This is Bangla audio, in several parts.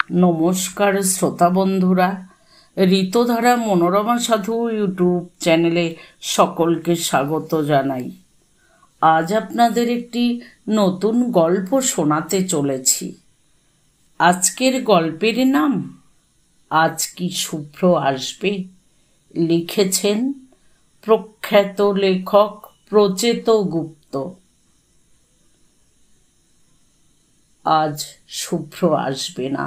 নমস্কার শ্রোতা বন্ধুরা, ঋতুধারা মনোরমা সাধু ইউটিউব চ্যানেলে সকলকে স্বাগত জানাই। আজ আপনাদের একটি নতুন গল্প শোনাতে চলেছি। আজকের গল্পের নাম আজ কি শুভ্র আসবে। লিখেছেন প্রখ্যাত লেখক প্রচেত গুপ্ত। আজ শুভ্র আসবে না,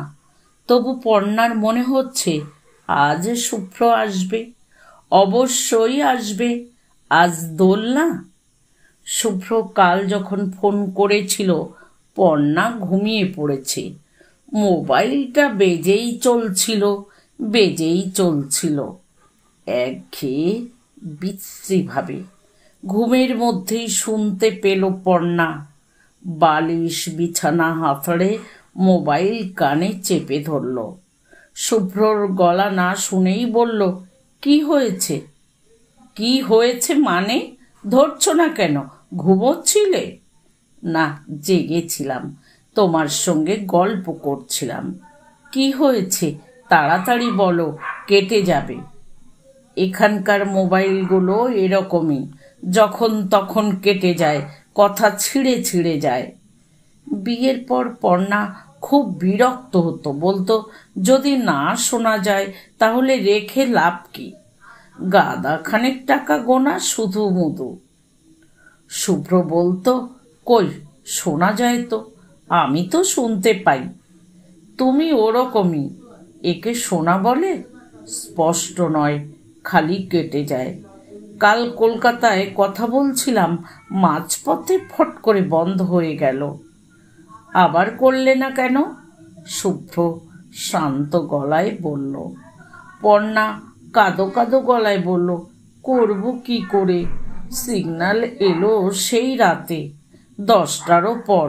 তবু পর্ণার মনে হচ্ছে আজ শুভ্র আসবে, অবশ্যই আসবে। আজ দোল না। শুভ্র কাল যখন ফোন করেছিল পর্ণা ঘুমিয়ে পড়েছে। মোবাইলটা বেজেই চলছিল একঘেয়ে বিশ্রীভাবে। ঘুমের মধ্যেই শুনতে পেল পর্ণা। বালিশ বিছানা হাতড়ে মোবাইল কানে চেপে ধরল। শুভ্রর গলা না শুনেই বলল, কি হয়েছে? কি হয়েছে মানে? ধরছ না কেন? ঘুমোচ্ছিলে? না, জেগেছিলাম, তোমার সঙ্গে গল্প করছিলাম। কি হয়েছে তাড়াতাড়ি বলো, কেটে যাবে। এখানকার মোবাইলগুলো এরকমই, যখন তখন কেটে যায়, কথা ছিঁড়ে যায়। বিয়ের পর পর্ণা খুব বিরক্ত হতো, বলতো যদি না শোনা যায় তাহলে রেখে লাভ কি? গাদা খানেক টাকা গোনা শুধু মুধু। শুভ্র বলতো, কই শোনা যায় তো, আমি তো শুনতে পাই। তুমি ওরকমই, একে শোনা বলে? স্পষ্ট নয়, খালি কেটে যায়। কাল কলকাতায় কথা বলছিলাম, মাঝপথে ফট করে বন্ধ হয়ে গেল। আবার করলে না কেন? শুভ্র শান্ত গলায় বলল। পর্ণা কাঁদো কাঁদো গলায় বলল, করব কি করে? সিগন্যাল এলো সেই রাতে 10টারও পর,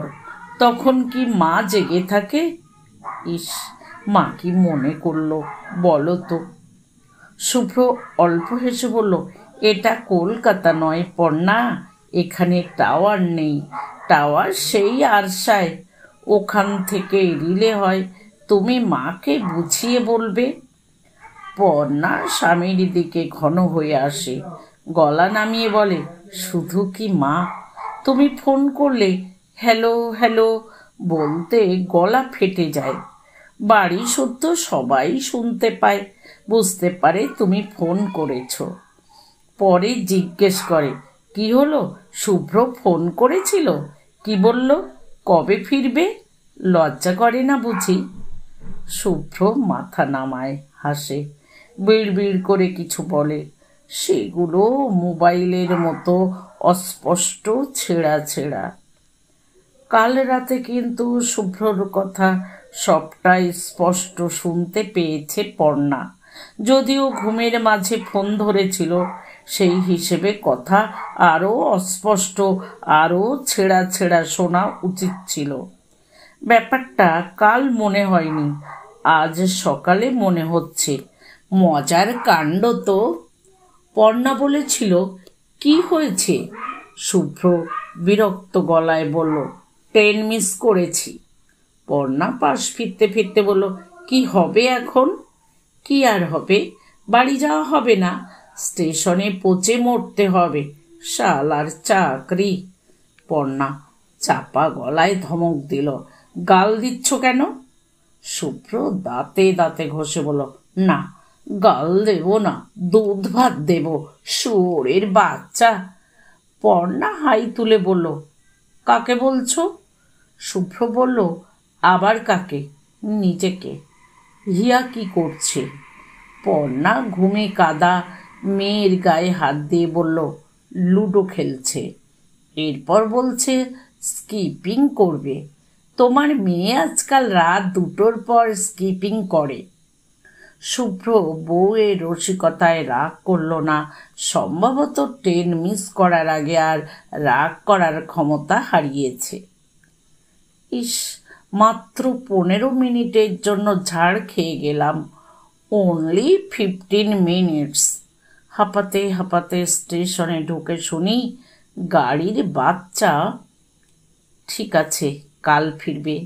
তখন কি মা জেগে থাকে? ইস, মা কি মনে করলো বলো তো? শুভ্র অল্প হেসে বলল, এটা কলকাতা নয় পর্ণা, এখানে টাওয়ার নেই। টাওয়ার সেই আরশায়, ওখান থেকে রিলে হয়। তুমি মাকে বুঝিয়ে বলবে। পর্ণা স্বামীর দিকে ঘন হয়ে আসে, গলা নামিয়ে বলে, শুধু কি মা? তুমি ফোন করলে হ্যালো হ্যালো বলতে গলা ফেটে যায়। বাড়ি শুদ্ধ সবাই শুনতে পায়, বুঝতে পারে তুমি ফোন করেছ। পরে জিজ্ঞেস করে, কি হলো, শুভ্র ফোন করেছিল? কি বলল? কবে ফিরবে? লজ্জা করে না বুঝি? শুভ্র মাথা নামায়, হাসে, বিড় করে কিছু বলে। সেগুলো মোবাইলের মতো অস্পষ্ট, ছেঁড়া। কাল রাতে কিন্তু শুভ্রর কথা সবটাই স্পষ্ট শুনতে পেয়েছে পর্ণা। যদিও ঘুমের মাঝে ফোন ধরেছিল, সেই হিসেবে কথা আরও অস্পষ্ট, আরও ছেঁড়া শোনা উচিত ছিল। ব্যাপারটা কাল মনে হয়নি, আজ সকালে মনে হচ্ছে। মজার কাণ্ড তো। পর্ণা বলেছিল, কি হয়েছে? শুভ্র বিরক্ত গলায় বলল, ট্রেন মিস করেছি। পর্ণা পাশ ফিরতে বলল, কি হবে এখন? কি আর হবে, বাড়ি যাওয়া হবে না, স্টেশনে পচে মরতে হবে। শালার চাকরি। পর্ণা চাপা গলায় ধমক দিল, গাল দিচ্ছ কেন? শুভ্র দাঁতে ঘষে বলল, না, গাল দেব না, দুধ ভাত দেব, শুয়োরের বাচ্চা। পর্ণা হাই তুলে বলল, কাকে বলছো? শুভ্র বলল, আবার কাকে? নিজেকে। হিয়া কি করছে? পর্ণা ঘুমে কাদা মেয়ের গায়ে হাত দিয়ে বলল, লুডো খেলছে। এরপর বলছে স্কিপিং করবে। তোমার মেয়ে আজকাল রাত 2টোর পর স্কিপিং করে। শুভ্র বউয়ের রসিকতায় রাগ করল না, সম্ভবত ট্রেন মিস করার আগে আর রাগ করার ক্ষমতা হারিয়েছে। ইস, মাত্র 15 মিনিটের জন্য ঝাড় খেয়ে গেলাম, অনলি 15 মিনিটস। হাঁপাতে স্টেশনে ঢুকে শুনি গাড়ির বাচ্চা। ঠিক আছে, কাল ফিরবে।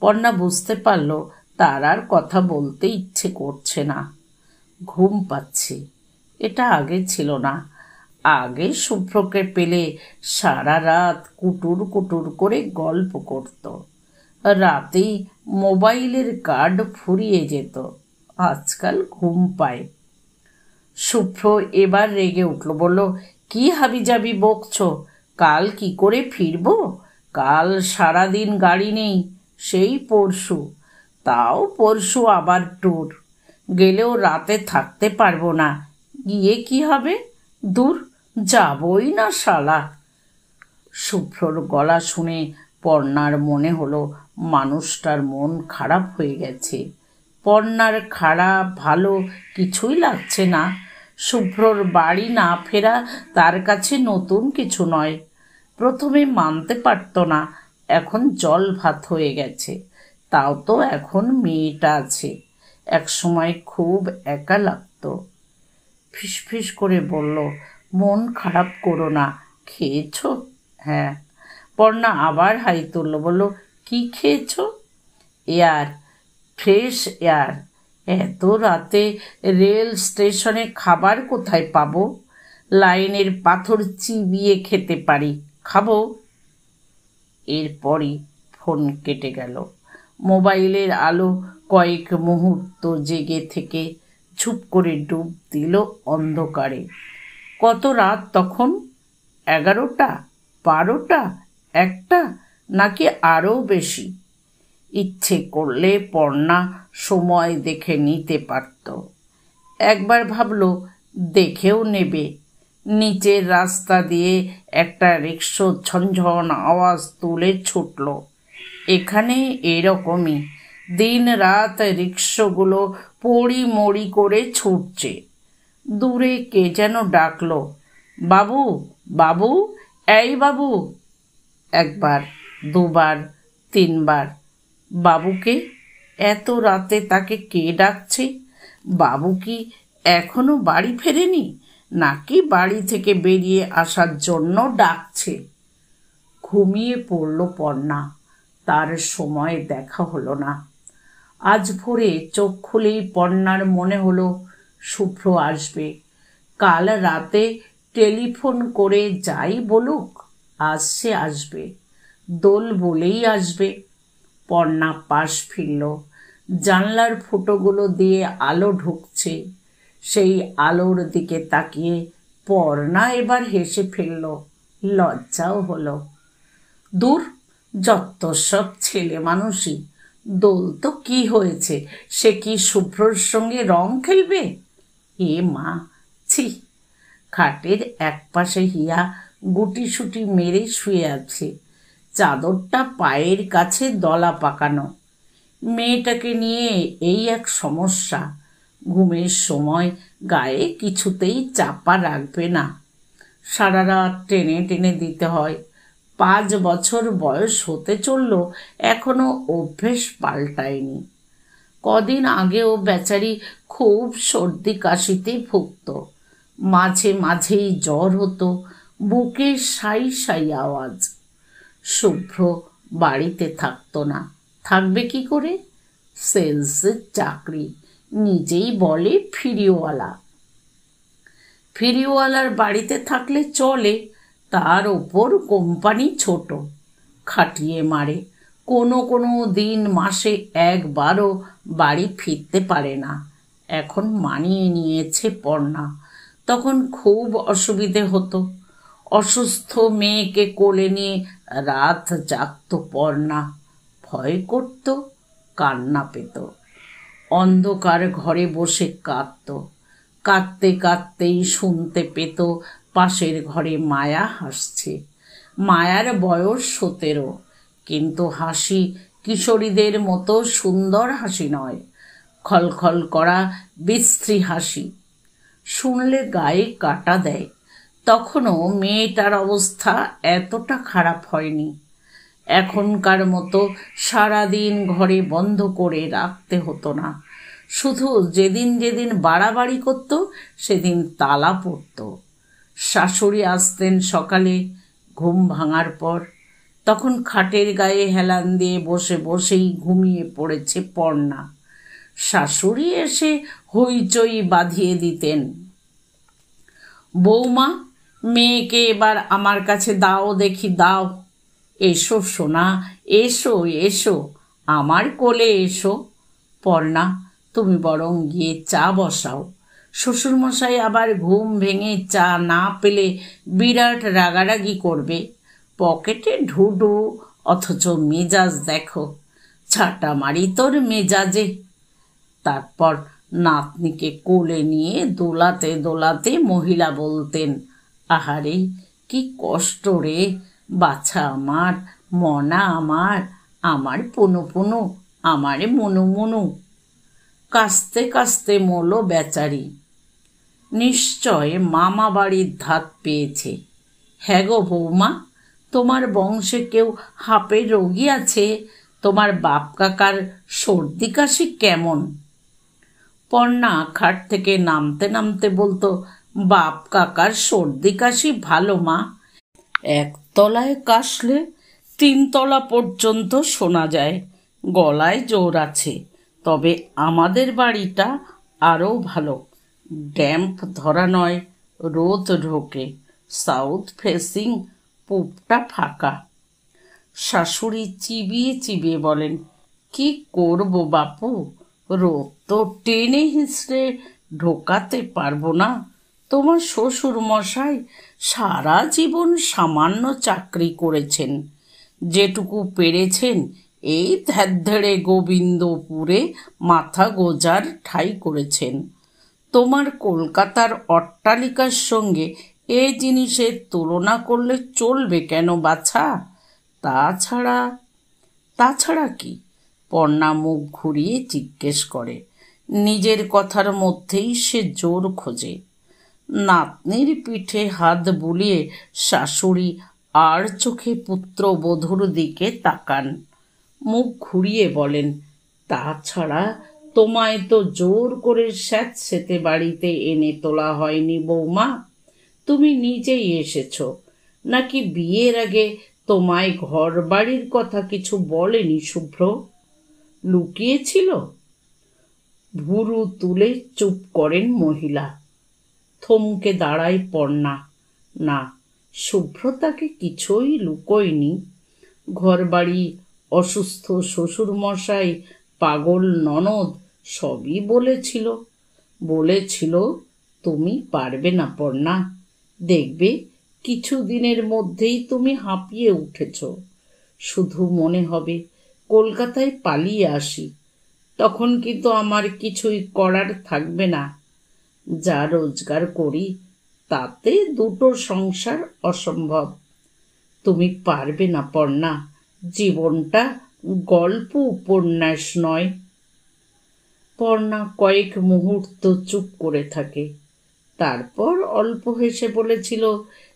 পর্ণা বুঝতে পারল তার আর কথা বলতে ইচ্ছে করছে না, ঘুম পাচ্ছে। এটা আগে ছিল না। আগে শুভ্রকে পেলে সারা রাত কুটুর কুটুর করে গল্প করত, রাতেই মোবাইলের কার্ড ফুরিয়ে যেত। আজকাল ঘুম পায়। শুভ্র এবার রেগে উঠল, বলল, কি হাবিজাবি বকছ? কাল কি করে ফিরবো? কাল সারাদিন গাড়ি নেই, সেই পরশু, তাও পরশু আবার ট্যুর, গেলেও রাতে থাকতে পারবো না। গিয়ে কি হবে? দূর, যাবই না শালা। শুভ্রর গলা শুনে পর্ণার মনে হলো মানুষটার মন খারাপ হয়ে গেছে। পর্ণার খারাপ ভালো কিছুই লাগছে না। শুভ্রর বাড়ি না ফেরা তার কাছে নতুন কিছু নয়। প্রথমে মানতে পারত না, এখন জল ভাত হয়ে গেছে। তাও তো এখন মেয়েটা আছে, এক সময় খুব একা লাগতো। ফিসফিস করে বলল, মন খারাপ করো না, খেয়েছ? হ্যাঁ। পর্ণা আবার হাই তুলল, বলল, কি খেয়েছ? Air, fresh air. এত রাতে রেল স্টেশনে খাবার কোথায় পাবো? লাইনের পাথর চিবিয়ে খেতে পারি, খাবো? এরপরই ফোন কেটে গেল। মোবাইলের আলো কয়েক মুহূর্ত জেগে থেকে ঝুপ করে ডুব দিল অন্ধকারে। কত রাত তখন? 11টা, 12টা, 1টা, নাকি আরও বেশি? ইচ্ছে করলে পর্ণা সময় দেখে নিতে পারত। একবার ভাবল দেখেও নেবে। নিচের রাস্তা দিয়ে একটা রিকশো ঝনঝন আওয়াজ তুলে ছুটল। এখানে এরকমই দিন রাত রিকশোগুলো পড়ি মড়ি করে ছুটছে। দূরে কে যেন ডাকলো, বাবু, বাবু, এই বাবু। একবার, দুবার, তিনবার। বাবুকে? এত রাতে তাকে কে ডাকছে? বাবু কি এখনো বাড়ি ফেরেনি, নাকি বাড়ি থেকে বেরিয়ে আসার জন্য ডাকছে? ঘুমিয়ে পড়ল পর্ণা। তার সময় দেখা হলো না। আজ ভোরে চোখ খুলেই পর্ণার মনে হলো শুভ্র আসবে। কাল রাতে টেলিফোন করে যাই বলুক, আজ সে আসবে, দোল বলেই আসবে। পর্ণা পাশ ফিরল। জানলার ফুটোগুলো দিয়ে আলো ঢুকছে। সেই আলোর দিকে তাকিয়ে পর্ণা এবার হেসে ফেলল, লজ্জাও হলো। দূর, যত সব ছেলে মানুষই। দোল তো কি হয়েছে, সে কি শুভ্রর সঙ্গে রং খেলবে? এ মা, ছি! খাটের একপাশে হিয়া গুটিসুটি মেরে শুয়ে আছে, চাদরটা পায়ের কাছে দলা পাকানো। মেয়েটাকে নিয়ে এই এক সমস্যা। ঘুমের সময় গায়ে কিছুতেই চাপা রাখবে না, সারা রাত টেনে টেনে দিতে হয়। 5 বছর বয়স হতে চলল, এখনো অভ্যেস পাল্টায়নি। কদিন আগেও বেচারি খুব সর্দি কাশিতে ভুগত, মাঝে মাঝেই জ্বর হতো, বুকে সাই সাই আওয়াজ। শুভ্র বাড়িতে থাকতো না, থাকবে কি করে? সেলসের চাকরি, নিজেই বলে ফিরিওয়ালা। ফিরিওয়ালার বাড়িতে থাকলে চলে, তার ওপর কোম্পানি ছোট, খাটিয়ে মারে। কোনো কোনো দিন মাসে একবারও বাড়ি ফিরতে পারে না। এখন মানিয়ে নিয়েছে পর্ণা, তখন খুব অসুবিধে হতো। অসুস্থ মেয়েকে কোলে নিয়ে রাত জাগত পর্ণা, ভয় করত, কান্না পেত। অন্ধকার ঘরে বসে কাঁদত। কাঁদতে কাঁদতেই শুনতে পেত পাশের ঘরে মায়া হাসছে। মায়ার বয়স 17, কিন্তু হাসি কিশোরীদের মতো সুন্দর হাসি নয়, খলখল করা বিশ্রী হাসি। শুনলে গায়ে কাটা দেয়। তখনও মেয়েটার অবস্থা এতটা খারাপ হয়নি। এখনকার মতো সারাদিন ঘরে বন্ধ করে রাখতে হতো না। শুধু যেদিন যেদিন বাড়াবাড়ি করত সেদিন তালা পড়ত। শাশুড়ি আসতেন সকালে ঘুম ভাঙার পর, তখন খাটের গায়ে হেলান দিয়ে বসে বসেই ঘুমিয়ে পড়েছে পর্ণা। শাশুড়ি এসে হইচই বাঁধিয়ে দিতেন, বৌমা, মেয়েকে এবার আমার কাছে দাও দেখি, দাও। এসো সোনা, এসো এসো, আমার কোলে এসো। পর্ণা, তুমি বরং গিয়ে চা বসাও। শ্বশুরমশাই আবার ঘুম ভেঙে চা না পেলে বিরাট রাগারাগি করবে। পকেটে ঢুডু, অথচ মেজাজ দেখো, ছাটা মারি তোর মেজাজে। তারপর নাতনিকে কোলে নিয়ে দোলাতে দোলাতে মহিলা বলতেন, আহারে কি কষ্ট রে বাছা আমার, মনা আমার, আমার পুনু পুনু, আমারে মনু মনু। কাস্তে কাস্তে মলো বেচারি। নিশ্চয় মামা বাড়ির ধাত পেয়েছে। হ্যাঁ গো বৌমা, তোমার বংশে কেউ হাঁপের রোগী আছে? তোমার বাপ কাকার সর্দি কাশি কেমন? পর্ণা খাট থেকে নামতে নামতে বলতো, বাপ কাকার সর্দি কাশি ভালো মা, একতলায় কাশলে 3 তলা পর্যন্ত শোনা যায়। গলায় জোর আছে, তবে আমাদের বাড়িটা আরও ভালো। ড্যাম্প ধরা নয়, রোদ ঢোকে, সাউথ ফেসিং, পূবটা ফাঁকা। শাশুড়ি চিবিয়ে চিবিয়ে বলেন, কি করব বাপু, রোদ তো টেনে হিঁচড়ে ঢোকাতে পারবো না। তোমার শ্বশুর মশাই সারা জীবন সামান্য চাকরি করেছেন, যেটুকু পেরেছেন এই ধ্যাড়ধেড়ে গোবিন্দপুরে মাথা গোজার ঠাঁই করেছেন। তোমার কলকাতার অট্টালিকার সঙ্গে এ জিনিসের তুলনা করলে চলবে কেন বাছা? তাছাড়া কি? পর্ণা মুখ ঘুরিয়ে জিজ্ঞেস করে। নিজের কথার মধ্যেই সে জোর খোঁজে। নাতনির পিঠে হাত বুলিয়ে শাশুড়ি আর চোখে পুত্রবধূর দিকে তাকান, মুখ ঘুরিয়ে বলেন, তাছাড়া তোমায় তো জোর করে স্যাঁতসেঁতে বাড়িতে এনে তোলা হয়নি বৌমা, তুমি নিজেই এসেছ। নাকি বিয়ের আগে তোমায় ঘর বাড়ির কথা কিছু বলেনি শুভ্র? লুকিয়েছিল? ভুরু তুলে চুপ করেন মহিলা। থমকে দাঁড়ায় পর্ণা। না, শুভ্র তাকে কিছুই লুকোয়নি। ঘরবাড়ি, অসুস্থ শ্বশুরমশাই, পাগল ননদ সবই বলেছিল তুমি পারবে না পর্ণা, দেখবে কিছু দিনের মধ্যেই তুমি হাঁপিয়ে উঠেছ। শুধু মনে হবে কলকাতায় পালিয়ে আসি, তখন কিন্তু আমার কিছুই করার থাকবে না। যা রোজগার করি তাতে 2টো সংসার অসম্ভব। তুমি পারবে না পর্ণা, জীবনটা গল্প উপন্যাস নয়। পর্ণা কয়েক মুহূর্ত চুপ করে থাকে, তারপর অল্প হেসে বলেছিল,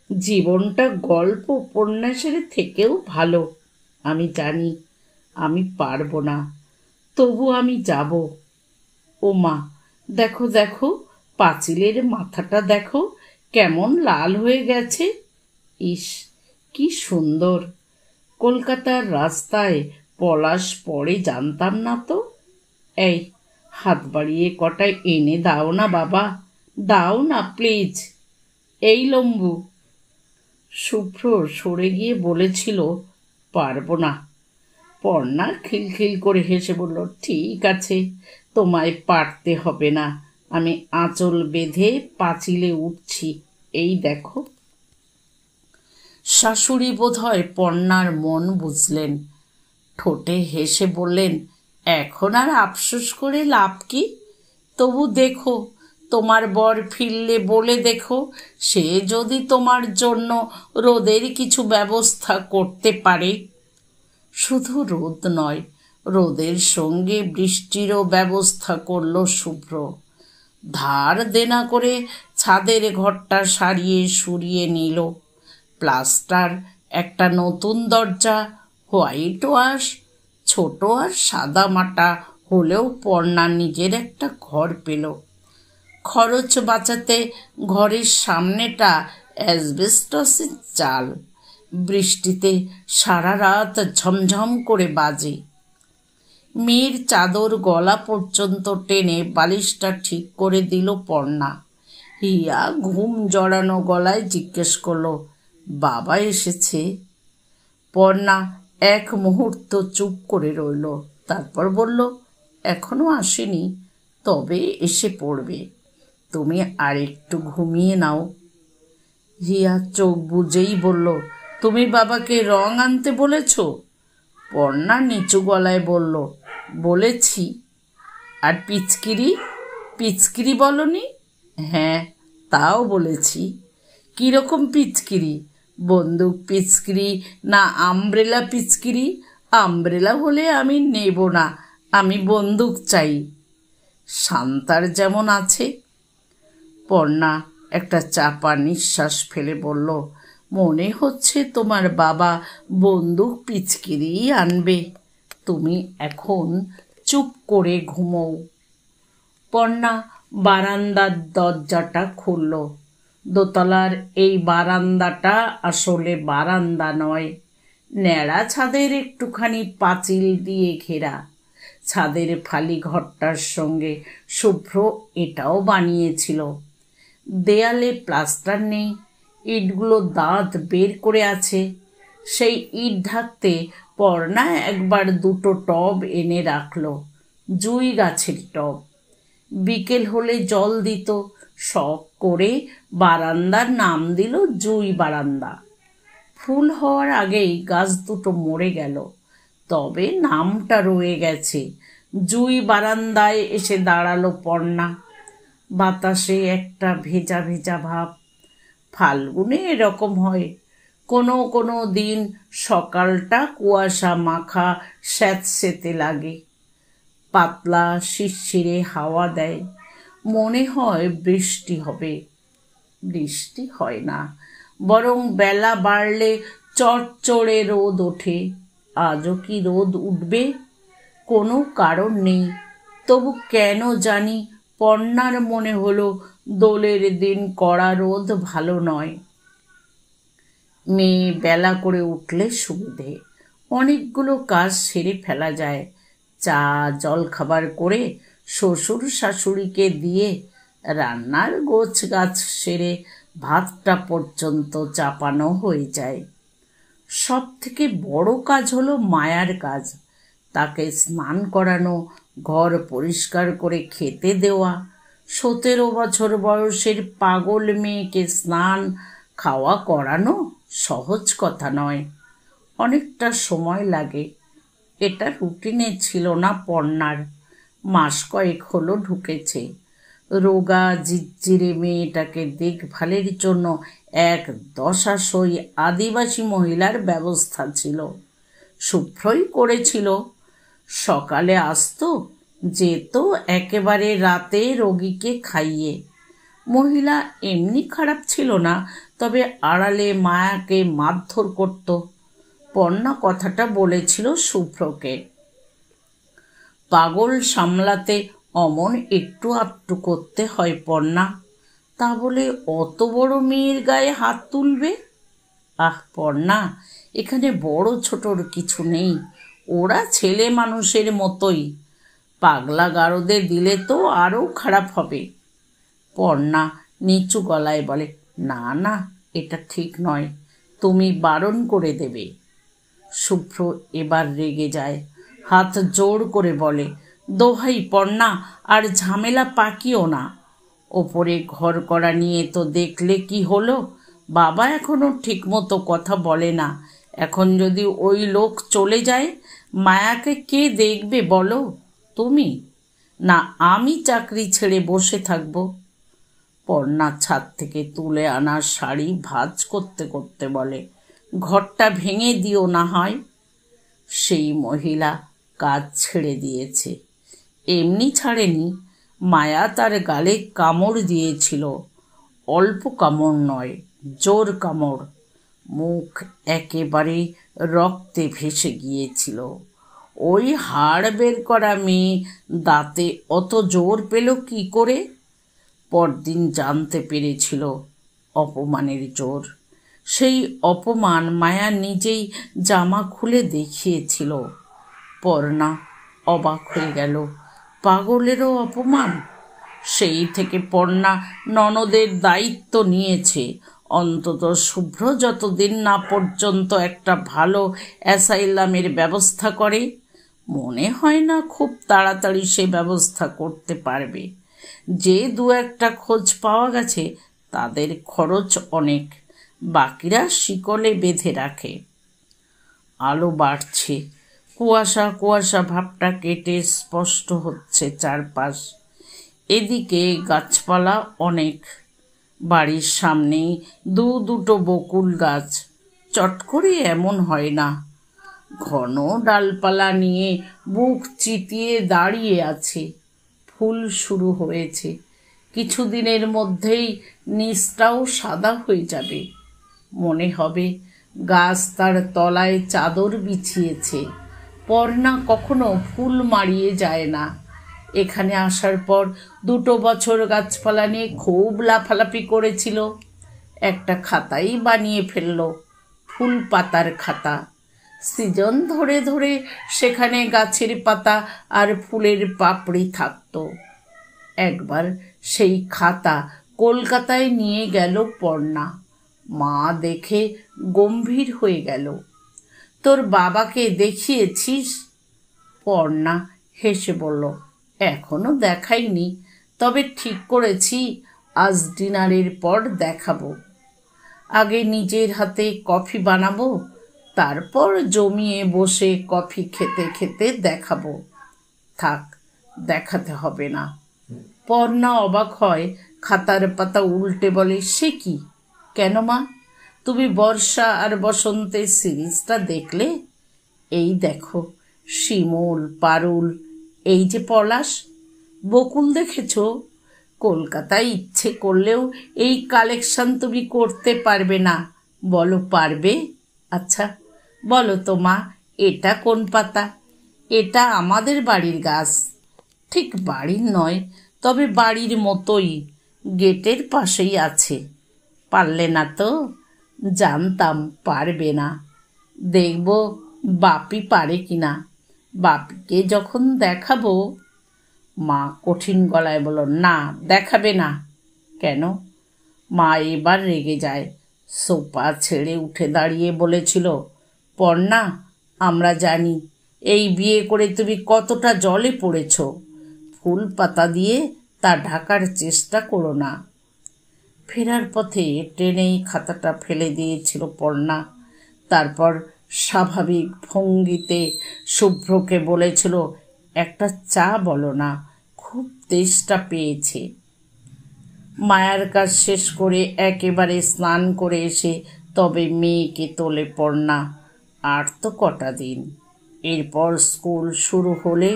জীবনটা গল্প উপন্যাসের থেকেও ভালো। আমি জানি আমি পারবো না, তবু আমি যাব। ও মা, দেখো দেখো, পাঁচিলের মাথাটা দেখো কেমন লাল হয়ে গেছে। ইস, কি সুন্দর! কলকাতার রাস্তায় পলাশ পড়ে জানতাম না তো। এই, হাত বাড়িয়ে কটায় এনে দাও না বাবা, দাও না প্লিজ। এই লম্বু। শুভ্র সরে গিয়ে বলেছিল, পারবো না। পর্ণা খিলখিল করে হেসে বলল, ঠিক আছে, তোমায় পারতে হবে না। আমি আঁচল বেঁধে পাঁচিলে উঠছি, এই দেখো। শাশুড়ি বোধহয় পর্ণার মন বুঝলেন, ঠোঁটে হেসে বললেন, এখন আর আফসোস করে লাভ কি? তবু দেখো, তোমার বর ফিরলে বলে দেখো, সে যদি তোমার জন্য রোদের কিছু ব্যবস্থা করতে পারে। শুধু রোদ নয়, রোদের সঙ্গে বৃষ্টিরও ব্যবস্থা করল শুভ্র। ধার দেনা করে ছাদের ঘরটা সারিয়ে সুরিয়ে নিল। প্লাস্টার, একটা নতুন দরজা, হোয়াইট ওয়াশ, ছোট আর সাদা মাটা হলেও পর্ণা নিজের একটা ঘর পেল। খরচ বাঁচাতে ঘরের সামনেটা অ্যাসবেস্টসের চাল, বৃষ্টিতে সারা রাত ঝমঝম করে বাজে। মেয়ের চাদর গলা পর্যন্ত টেনে বালিশটা ঠিক করে দিল পর্ণা। হিয়া ঘুম জড়ানো গলায় জিজ্ঞেস করলো, বাবা এসেছে? পর্ণা এক মুহূর্ত চুপ করে রইল, তারপর বলল, এখনো আসেনি, তবে এসে পড়বে। তুমি আরেকটু ঘুমিয়ে নাও। হিয়া চোখ বুজেই বলল, তুমি বাবাকে রং আনতে বলেছ? পর্ণা নিচু গলায় বলল, বলেছি। আর পিচকিরি? পিচকিরি বলনি? হ্যাঁ, তাও বলেছি। কিরকম পিচকিরি? বন্দুক পিচকিরি না আমব্রেলা পিচকিরি? আমব্রেলা হলে আমি নেব না, আমি বন্দুক চাই। শান্তার যেমন আছে। পর্ণা একটা চাপা নিঃশ্বাস ফেলে বলল, মনে হচ্ছে তোমার বাবা বন্দুক পিচকিরি আনবে। তুমি এখন চুপ করে ঘুমোও। পর্ণা বারান্দার দরজাটা খুলল। দোতলার এই বারান্দাটা আসলে বারান্দা নয়, ন্যাড়া ছাদের একটুখানি পাঁচিল দিয়ে ঘেরা। ছাদের ফালি ঘরটার সঙ্গে শুভ্র এটাও বানিয়েছিল। দেয়ালে প্লাস্টার নেই, ইটগুলো দাঁত বের করে আছে। সেই ইট ঢাকতে পর্ণা একবার দুটো টব এনে রাখল, জুই গাছের টব। বিকেল হলে জল দিত, শখ করে বারান্দার নাম দিল জুই বারান্দা। ফুল হওয়ার আগেই গাছ দুটো মরে গেল, তবে নামটা রয়ে গেছে। জুই বারান্দায় এসে দাঁড়ালো পর্ণা। বাতাসে একটা ভেজা ভেজা ভাব। ফাল্গুনে এরকম হয়। কোনো কোনো দিন সকালটা কুয়াশা মাখা স্যাঁতসেঁতে লাগে। পাতলা শিরশিরে হাওয়া দেয়, মনে হয় বৃষ্টি হবে। বৃষ্টি হয় না, বরং বেলা বাড়লে চড়চড়ে রোদ ওঠে। আজও কি রোদ উঠবে? কোনো কারণ নেই, তবু কেন জানি পর্ণার মনে হলো দোলের দিন কড়া রোদ ভালো নয়। মেয়ে বেলা করে উঠলে সুবিধে, অনেকগুলো কাজ সেরে ফেলা যায়। চা জলখাবার করে শ্বশুর শাশুড়িকে দিয়ে রান্নার গোছ গাছ সেরে ভাতটা পর্যন্ত চাপানো হয়ে যায়। সব থেকে বড় কাজ হলো মায়ার কাজ। তাকে স্নান করানো, ঘর পরিষ্কার করে খেতে দেওয়া। 17 বছর বয়সের পাগল মেয়েকে স্নান খাওয়া করানো সহজ কথা নয়, অনেকটা সময় লাগে। এটা রুটিনে ছিল না পর্ণার। মাস কয়েক হলো ঢুকেছে। রোগা ঝিরঝিরে মেয়েটাকে দেখভালের জন্য এক দশাসই আদিবাসী মহিলার ব্যবস্থা ছিল। শুভ্রই করেছিল। সকালে আসতো, যেত একেবারে রাতে রোগীকে খাইয়ে। মহিলা এমনি খারাপ ছিল না, তবে আড়ালে মায়াকে মারধর করত। পর্ণা কথাটা বলেছিল শুভ্রকে। পাগল সামলাতে অমন একটু আধটু করতে হয় পর্ণা, তা বলে অত বড় মেয়ের গায়ে হাত তুলবে? আহ পর্ণা, এখানে বড় ছোটর কিছু নেই, ওরা ছেলে মানুষের মতোই। পাগলা গারদে দিলে তো আরও খারাপ হবে। পর্ণা নিচু গলায় বলে, না না, এটা ঠিক নয়, তুমি বারণ করে দেবে। শুভ্র এবার রেগে যায়, হাত জোড় করে বলে, দোহাই পর্ণা, আর ঝামেলা পাকিও না। ওপরে ঘর করা নিয়ে তো দেখলে কি হলো? বাবা এখনো ঠিক মতো কথা বলে না। এখন যদি ওই লোক চলে যায়, মায়াকে কে দেখবে বলো? তুমি না আমি চাকরি ছেড়ে বসে থাকবো? পর্ণা ছাদ থেকে তুলে আনা শাড়ি ভাঁজ করতে করতে বলে, ঘরটা ভেঙে দিও না হয়। সেই মহিলা কাজ ছেড়ে দিয়েছে। এমনি ছাড়েনি, মায়া তার গালে কামড় দিয়েছিল। অল্প কামড় নয়, জোর কামড়। মুখ একেবারে রক্তে ভেসে গিয়েছিল। ওই হাড় বের করা মেয়ে দাঁতে অত জোর পেল কি করে? পরদিন জানতে পেরেছিল অপমানের জোর। সেই অপমান মায়া নিজেই জামা খুলে দেখিয়েছিল। পর্ণা অবাক হয়ে গেল। পাগলেরও অপমান! সেই থেকে পর্ণা ননদের দায়িত্ব নিয়েছে। অন্তত শুভ্র যতদিন না পর্যন্ত একটা ভালো অ্যাসাইলামের ব্যবস্থা করে, মনে হয় না খুব তাড়াতাড়ি সে ব্যবস্থা করতে পারবে। যে দু একটা খোঁজ পাওয়া গেছে তাদের খরচ অনেক, বাকিরা শিকলে বেঁধে রাখে। আলো বাড়ছে, কুয়াশা কুয়াশা ভাবটা কেটে স্পষ্ট হচ্ছে চারপাশ। এদিকে গাছপালা অনেক। বাড়ির সামনেই দুটো বকুল গাছ। চট করে এমন হয় না। ঘন ডালপালা নিয়ে বুক চিতিয়ে দাঁড়িয়ে আছে। ফুল শুরু হয়েছে, কিছুদিনের মধ্যেই নিচটাও সাদা হয়ে যাবে। মনে হবে গাছ তার তলায় চাদর বিছিয়েছে। পর্ণা কখনো ফুল মারিয়ে যায় না। এখানে আসার পর 2 বছর গাছপালা নিয়ে খুব লাফালাফি করেছিল। একটা খাতাই বানিয়ে ফেলল, ফুল পাতার খাতা। সিজন ধরে ধরে সেখানে গাছের পাতা আর ফুলের পাপড়ি থাকত। একবার সেই খাতা কলকাতায় নিয়ে গেল পর্ণা। মা দেখে গম্ভীর হয়ে গেল। তোর বাবাকে দেখিয়েছিস? পর্ণা হেসে বলল, এখনো দেখাইনি, তবে ঠিক করেছি আজ ডিনারের পর দেখাবো। আগে নিজের হাতে কফি বানাবো, তারপর জমিয়ে বসে কফি খেতে খেতে দেখাবো। থাক, দেখাতে হবে না। পর্ণা অবাক হয়, খাতার পাতা উল্টে বলে, সে কি? কেন মা, তুমি বর্ষা আর বসন্তের সিরিজটা দেখলে? এই দেখো, শিমুল, পারুল, এই যে পলাশ, বকুল দেখেছ? কলকাতায় ইচ্ছে করলেও এই কালেকশন তুমি করতে পারবে না। বলো, পারবে? আচ্ছা বলো তো মা, এটা কোন পাতা? এটা আমাদের বাড়ির গাছ। ঠিক বাড়ির নয়, তবে বাড়ির মতোই, গেটের পাশেই আছে। পারলে না তো? জানতাম পারবে না। দেখব বাপি পারে কিনা। বাপিকে যখন দেখাবো। মা কঠিন গলায় বলল, না, দেখাবে না। কেন? মা এবার রেগে যায়। সোফা ছেড়ে উঠে দাঁড়িয়ে বলেছিল, পর্ণা, আমরা জানি এই বিয়ে করে তুমি কতটা জলে পড়েছ। ফুল পাতা দিয়ে তা ঢাকার চেষ্টা করো না। ফেরার পথে ট্রেনেই খাতাটা ফেলে দিয়েছিল পর্ণা। তারপর স্বাভাবিক ভঙ্গিতে শুভ্রকে বলেছিল, একটা চা বলো না, খুব তেষ্টা পেয়েছে। মায়ার কাজ শেষ করে একেবারে স্নান করে এসে তবে মেয়েকে তোলে পর্ণা। আর তো কটা দিন, এরপর স্কুল শুরু হলে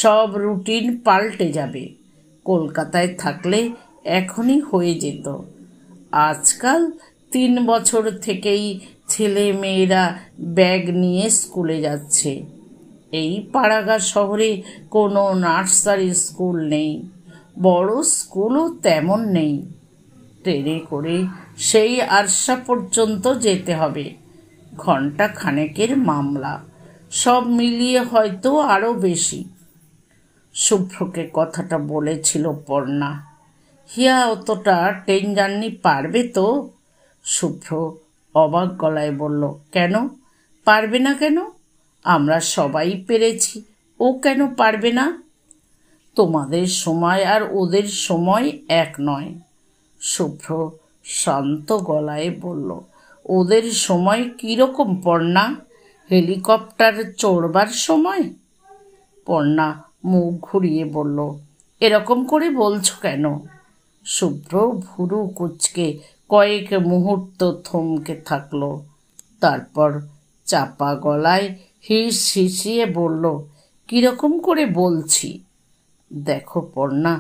সব রুটিন পাল্টে যাবে। কলকাতায় থাকলে এখনই হয়ে যেত। আজকাল 3 বছর থেকেই ছেলে মেয়েরা ব্যাগ নিয়ে স্কুলে যাচ্ছে। এই পাড়াগা শহরে কোনো নার্সারি স্কুল নেই, বড় স্কুলও তেমন নেই। ট্রেনে করে সেই আরশা পর্যন্ত যেতে হবে, ঘন্টা খানেকের মামলা। সব মিলিয়ে হয়তো আরও বেশি। শুভ্রকে কথাটা বলেছিল পর্ণা। হিয়া অতটা ট্রেন জার্নি পারবে তো? শুভ্র অবাক গলায় বলল, কেন পারবে না? কেন? আমরা সবাই পেরেছি, ও কেন পারবে না? তোমাদের সময় আর ওদের সময় এক নয়। শুভ্র শান্ত গলায় বলল, ওদের সময় কীরকম পর্ণা? হেলিকপ্টার চড়বার সময়? পর্ণা মুখ ঘুরিয়ে বলল, এরকম করে বলছো কেন? শুভ্র ভুরু কুঁচকে কয়েক মুহূর্ত থমকে থাকলো। তারপর চাপা গলায় হিসিয়ে বলল, কিরকম করে বলছি? দেখো পর্ণা,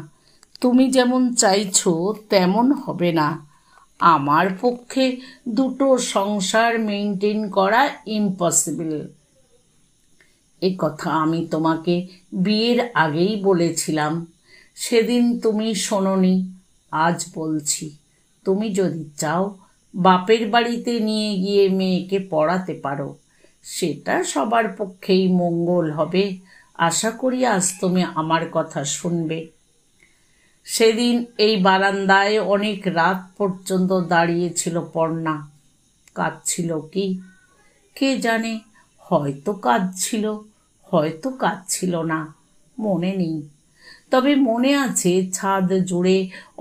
তুমি যেমন চাইছো তেমন হবে না। আমার পক্ষে 2 সংসার মেনটেন করা ইম্পসিবল। এ কথা আমি তোমাকে বিয়ের আগেই বলেছিলাম। সেদিন তুমি শোনোনি, আজ বলছি। তুমি যদি চাও বাপের বাড়িতে নিয়ে গিয়ে মেয়েকে পড়াতে পারো, সেটা সবার পক্ষেই মঙ্গল হবে। আশা করি আজ তুমি আমার কথা শুনবে। সেদিন এই বারান্দায় অনেক রাত পর্যন্ত দাঁড়িয়েছিল পর্ণা। কাঁদছিল কি কে জানে, হয়তো কাঁদছিল, হয়তো কাঁদছিল না, মনে নেই। তবে মনে আছে ছাদ জুড়ে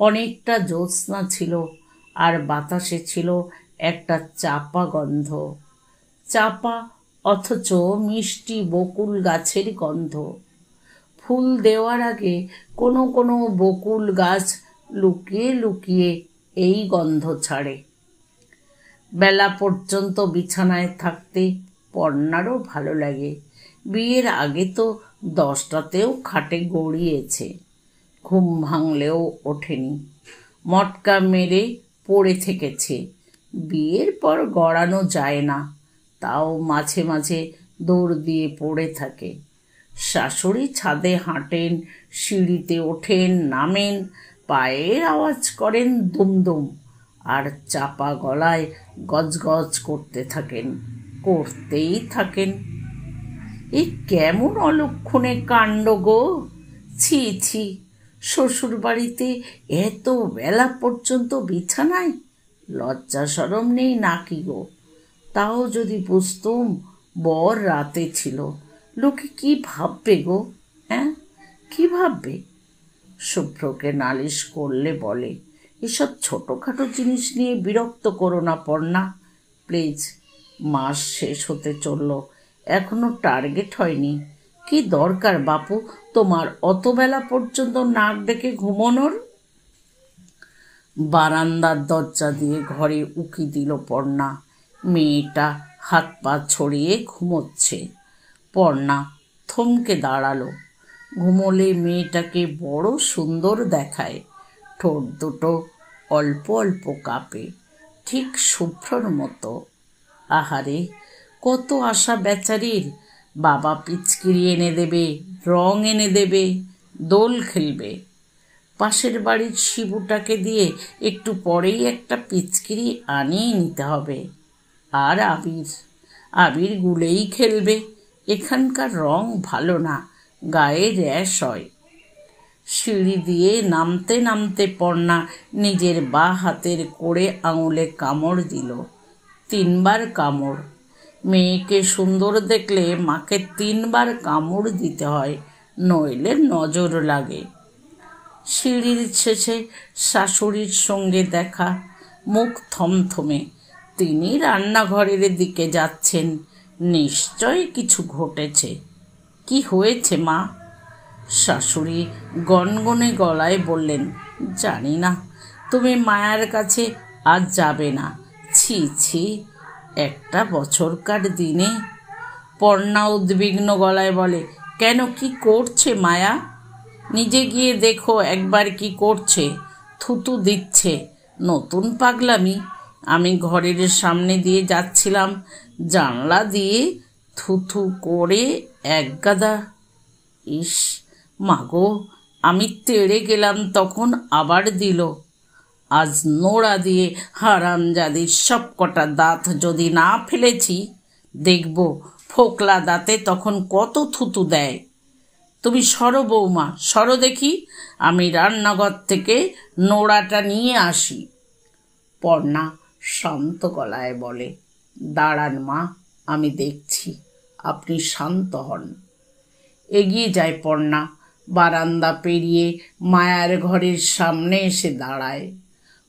অনেকটা জ্যোৎস্না ছিল, আর বাতাসে ছিল একটা চাপা গন্ধ। চাপা অথচ মিষ্টি বকুল গাছের গন্ধ। ফুল দেওয়ার আগে কোনো কোনো বকুল গাছ লুকিয়ে লুকিয়ে এই গন্ধ ছাড়ে। বেলা পর্যন্ত বিছানায় থাকতে পর্ণারও ভালো লাগে। বিয়ের আগে তো 10টাতেও খাটে গড়িয়েছে, ঘুম ভাঙলেও ওঠেনি, মটকা মেরে পড়ে থেকেছে। বিয়ের পর গড়ানো যায় না, তাও মাঝে মাঝে দৌড় দিয়ে পড়ে থাকে। শাশুড়ি ছাদে হাঁটেন, সিঁড়িতে ওঠেন নামেন, পায়ের আওয়াজ করেন দুমদুম, আর চাপা গলায় গজগজ করতে থাকেন, করতেই থাকেন। এ কেমন অলক্ষণে কাণ্ড গো! ছি ছি, শ্বশুর বাড়িতে এত বেলা পর্যন্ত বিছানায়, লজ্জা সরম নেই নাকি গো? তাও যদি বুঝতুম বর রাতে ছিল, লোকে কি ভাববে গো? হ্যাঁ, কি ভাববে? শুভ্রকে নালিশ করলে বলে, এসব ছোটোখাটো জিনিস নিয়ে বিরক্ত করো না পর্ণা, প্লিজ। মাস শেষ হতে চলল, এখনো টার্গেট হয়নি। কি দরকার বাপু তোমার অত বেলা পর্যন্ত নাক ডেকে ঘুমোনোর? বারান্দার দরজা দিয়ে ঘরে উকি দিল পর্ণা। মেয়েটা হাত পা ছড়িয়ে ঘুমোচ্ছে। পর্ণা থমকে দাঁড়ালো। ঘুমোলে মেয়েটাকে বড় সুন্দর দেখায়। ঠোঁট দুটো অল্প অল্প কাঁপে, ঠিক শুভ্রর মতো। আহারে, কত আশা বেচারির! বাবা পিচকিরি এনে দেবে, রং এনে দেবে, দোল খেলবে। পাশের বাড়ির শিবুটাকে দিয়ে একটু পরেই একটা পিচকিরি আনিয়ে নিতে হবে। আর আবির, আবির গুলেই খেলবে। এখানকার রং ভালো না, গায়ে র্যাশ হয়। সিঁড়ি দিয়ে নামতে নামতে পর্ণা নিজের বাঁ হাতের কোড়ে আঙুলে কামড় দিল। 3বার কামড়। মেয়েকে সুন্দর দেখলে মাকে 3বার কামড় দিতে হয়, নইলে নজর লাগে। সিঁড়ির শেষে শাশুড়ির সঙ্গে দেখা, মুখ থমথমে। তিনি রান্নাঘরের দিকে যাচ্ছেন। নিশ্চয় কিছু ঘটেছে। কি হয়েছে মা? শাশুড়ি গনগনে গলায় বললেন, জানি না, তুমি মায়ার কাছে আজ যাবে না। ছি ছি, একটা বছরকার দিনে। পর্ণা উদ্বিগ্ন গলায় বলে, কেন, কি করছে মায়া? নিজে গিয়ে দেখো একবার কি করছে। থুতু দিচ্ছে, নতুন পাগলামি। আমি ঘরের সামনে দিয়ে যাচ্ছিলাম, জানলা দিয়ে থুথু করে একগাদা। ইস মাগো, আমি তেড়ে গেলাম তখন আবার দিল। আজ নোড়া দিয়ে হারামজাদির সব কটা দাঁত যদি না ফেলেছি, দেখব ফোকলা দাঁতে তখন কত থুতু দেয়। তুমি সরো বৌমা, সরো দেখি, আমি রান্নাঘর থেকে নোড়াটা নিয়ে আসি। পর্ণা শান্ত গলায় বলে, দাঁড়ান মা, আমি দেখছি, আপনি শান্ত হন। এগিয়ে যায় পর্ণা। বারান্দা পেরিয়ে মায়ার ঘরের সামনে এসে দাঁড়ায়।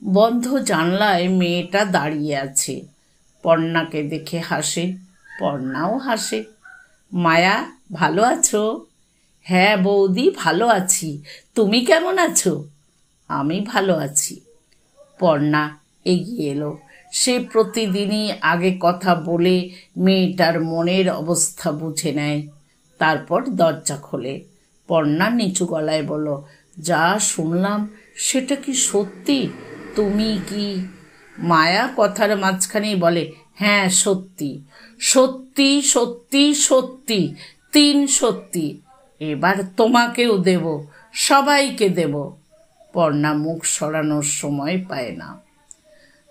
বন্ধ জানলায় মেয়েটা দাঁড়িয়ে আছে। পর্ণাকে দেখে হাসে, পর্ণাও হাসে। মায়া, ভালো আছো? হ্যাঁ বৌদি, ভালো আছি। তুমি কেমন আছো? আমি ভালো আছি। পর্ণা এগিয়ে এলো। সে প্রতিদিনই আগে কথা বলে মেয়েটার মনের অবস্থা বুঝে নেয়, তারপর দরজা খোলে। পর্ণা নিচু গলায় বলল, যা শুনলাম সেটা কি সত্যি? তুমি কি? মায়া কথার মাঝখানেই বলে, হ্যাঁ সত্যি, সত্যি সত্যি সত্যি, 3 সত্যি। এবার তোমাকেও দেব, সবাইকে দেব। পর্ণা মুখ সরানোর সময় পায় না।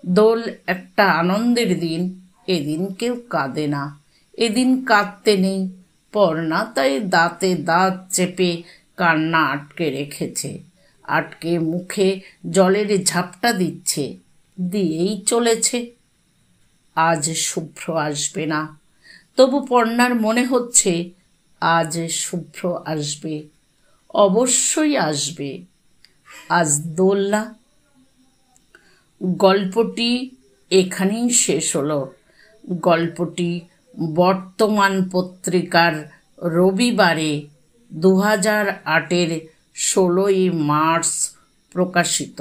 দোল একটা আনন্দের দিন, এদিন কেউ কাঁদে না, এদিন কাঁদতে নেই। পর্ণা তাই দাঁতে দাঁত চেপে কান্না আটকে রেখেছে, আটকে মুখে জলের ঝাপটা দিচ্ছে, দিয়েই চলেছে। আজ শুভ্র আসবে না, তবু পর্ণার মনে হচ্ছে আজ শুভ্র আসবে, অবশ্যই আসবে। আজ দোল না। গল্পটি এখানেই শেষ হলো। গল্পটি বর্তমান পত্রিকার রবিবারে 2008-16 মার্চ প্রকাশিত।